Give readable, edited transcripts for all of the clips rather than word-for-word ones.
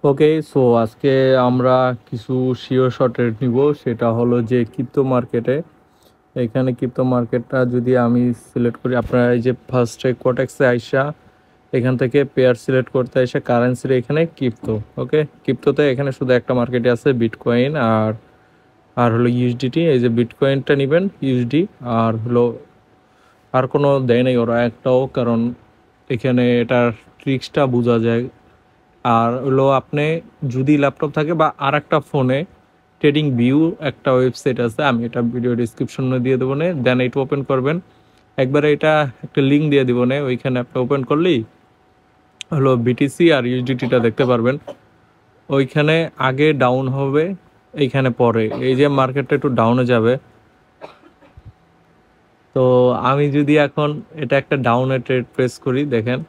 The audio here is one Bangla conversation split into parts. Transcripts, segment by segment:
ওকে, সো আজকে আমরা কিছু শিওর শর্ট রেট নিব। সেটা হলো যে ক্রিপ্টো মার্কেটে, এখানে ক্রিপ্টো মার্কেটটা যদি আমি সিলেক্ট করি, আপনারা এই যে ফার্স্টে কোটেক্সে আইসা এখান থেকে পেয়ার সিলেক্ট করতে এসে কারেন্সির এখানে ক্রিপ্টো। ওকে, ক্রিপ্টোতে এখানে শুধু একটা মার্কেটে আছে বিটকয়েন আর আর হলো ইউএসডিটি। এই যে বিটকয়েনটা নেবেন ইউএসডি, আর হলো আর কোনো দেয় নাই ওরা একটাও, কারণ এখানে এটার ট্রিক্সটা বোঝা যায়। আর হলো আপনি যদি ল্যাপটপ থাকে বা আর একটা ফোনে ট্রেডিং ভিউ একটা ওয়েবসাইট আছে, আমি এটা ভিডিও ডিসক্রিপশনে দিয়ে দেবো না, দেন এটা ওপেন করবেন। একবারে এটা একটা লিঙ্ক দিয়ে দিব না, ওইখানে আপনি ওপেন করলেই হলো বিটিসি আর ইউএসডিটিটা দেখতে পারবেন। ওইখানে আগে ডাউন হবে, এইখানে পরে এই যে মার্কেটটা একটু ডাউনে যাবে। তো আমি যদি এখন এটা একটা ডাউনে ট্রেড প্রেস করি, দেখেন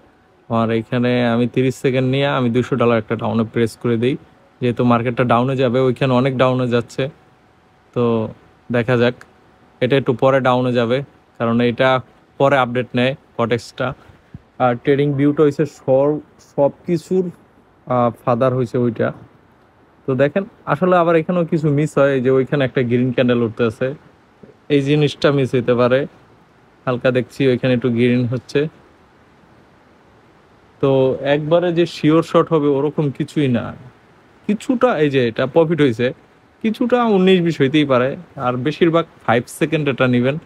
আমার এইখানে আমি 30 সেকেন্ড নিয়ে আমি $200 একটা ডাউনে প্রেস করে দিই, যেহেতু মার্কেটটা ডাউনে যাবে, ওইখানে অনেক ডাউনে যাচ্ছে। তো দেখা যাক, এটা একটু পরে ডাউনে যাবে, কারণ এটা পরে আপডেট নেয় কটেক্সটা। আর ট্রেডিং ভিউটা হয়েছে সব কিছুর ফাদার হয়েছে ওইটা। তো দেখেন আসলে আবার এখানেও কিছু মিস হয়, যে ওইখানে একটা গ্রিন ক্যান্ডেল উঠতে আছে, এই জিনিসটা মিস হইতে পারে। হালকা দেখছি ওইখানে একটু গ্রিন হচ্ছে। তো একবারে যে শিওর শট হবে ওরকম কিছুই না, কিছুটা এই যে এটা প্রফিট হয়েছে, কিছুটা 19-20 হইতেই পারে। আর বেশিরভাগ 5 সেকেন্ড এটা নেবেন।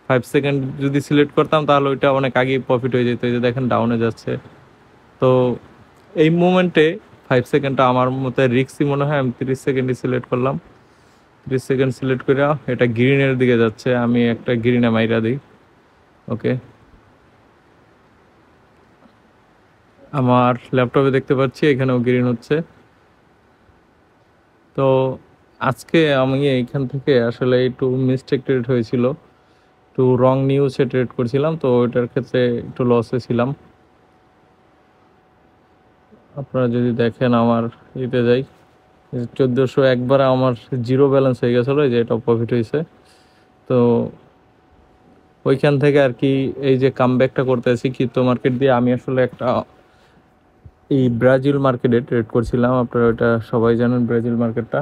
5 সেকেন্ড যদি সিলেক্ট করতাম তাহলে ওইটা অনেক আগেই প্রফিট হয়ে যেত। এই যে দেখেন ডাউনে যাচ্ছে। তো এই মুমেন্টে 5 সেকেন্ডটা আমার মতে রিক্সি মনে হয়, আমি 30 সেকেন্ডই সিলেক্ট করলাম। 30 সেকেন্ড সিলেক্ট করে এটা গ্রিনের দিকে যাচ্ছে, আমি একটা গ্রিনে মাইরা দিই। ওকে, আমার ল্যাপটপে দেখতে পাচ্ছি এখানেও গ্রিন হচ্ছে। তো আজকে আমি এইখান থেকে আসলে একটু মিস্টেক ট্রেড হয়েছিল, একটু রং নিউজে ট্রেড করছিলাম, তো ওইটার ক্ষেত্রে একটু লসে ছিলাম। আপনারা যদি দেখেন আমার ইতে যাই, 1400 একবার আমার জিরো ব্যালেন্স হয়ে গেছিলো, এই যে এটা প্রফিট হয়েছে। তো ওইখান থেকে আর কি এই যে কামব্যাকটা করতেছি ক্রিপ্টো মার্কেট দিয়ে। আমি আসলে একটা এই ব্রাজিল মার্কেটে ট্রেড করছিলাম, আপনারা ওইটা সবাই জানেন ব্রাজিল মার্কেটটা।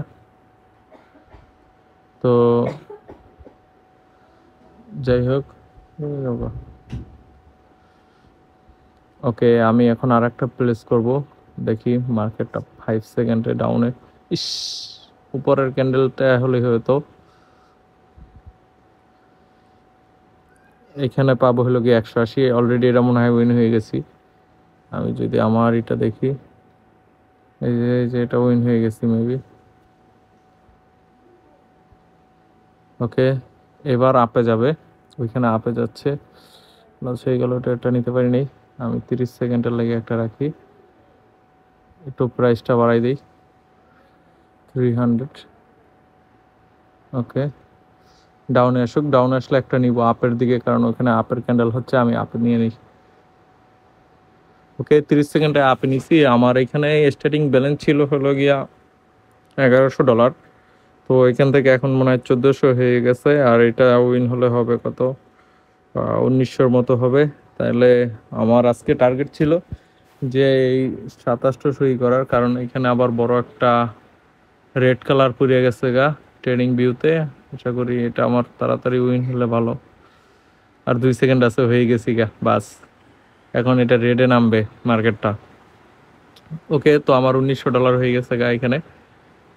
তো যাই হোক, ওকে আমি এখন আর একটা প্লেস করবো। দেখি মার্কেটটা 5 সেকেন্ডে ডাউনে, ইস উপরের ক্যান্ডেলটা হলে হয়তো এখানে পাবো হলো কি 180। অলরেডি এটা মনে হয় উইন হয়ে গেছি। আমি যদি আমার এটা দেখি, এই যে এটা উইন হয়ে গেছি মেবি। ওকে, এবার আপে যাবে, ওইখানে আপে যাচ্ছে, লস হয়ে গেল। এটা নিতে পারিনি, আমি 30 সেকেন্ডের লাগে একটা রাখি, একটু প্রাইসটা বাড়াই দিই 300। ওকে, ডাউনে আসুক, ডাউনে আসলে একটা নিব আপের দিকে, কারণ ওখানে আপের ক্যান্ডেল হচ্ছে, আমি আপে নিয়ে নিই। ওকে, 30 সেকেন্ডে আপে নিছি। আমার এখানে স্টার্টিং ব্যালেন্স ছিল হলো গিয়া $1100। তো এখান থেকে এখন মনে হয় 1400 হয়ে গেছে। আর এটা উইন হলে হবে কত, 1900-র মতো হবে। তাহলে আমার আজকে টার্গেট ছিল যে এই 2700 করার, কারণ এখানে আবার বড় একটা রেড কালার পুড়িয়ে গেছে গা ট্রেডিং ভিউতে। আশা করি এটা আমার তাড়াতাড়ি উইন হলে ভালো। আর 2 সেকেন্ড আছে, হয়ে গেছি গা, বাস এখন এটা রেডে নামবে মার্কেটটা। ওকে, তো আমার $1900 হয়ে গেছে গা এখানে।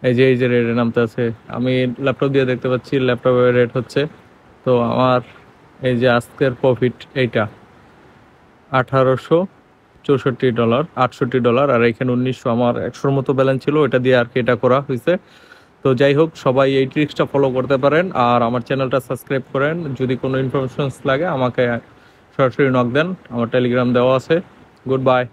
এই যে রেডে নামতে আছে, আমি ল্যাপটপ দিয়ে দেখতে পাচ্ছি ল্যাপটপে রেড হচ্ছে। তো আমার এই যে আজকের প্রফিট এইটা $1864, $68। আর এখানে 1900, আমার 100-র মতো ব্যালেন্স ছিল, ওইটা দিয়ে আর কি এটা করা হয়েছে। তো যাই হোক, সবাই এই ট্রিক্সটা ফলো করতে পারেন, আর আমার চ্যানেলটা সাবস্ক্রাইব করেন। যদি কোনো ইনফরমেশনস লাগে আমাকে সরাসরি নক দেন, আমার টেলিগ্রাম দেওয়া আছে। Good bye.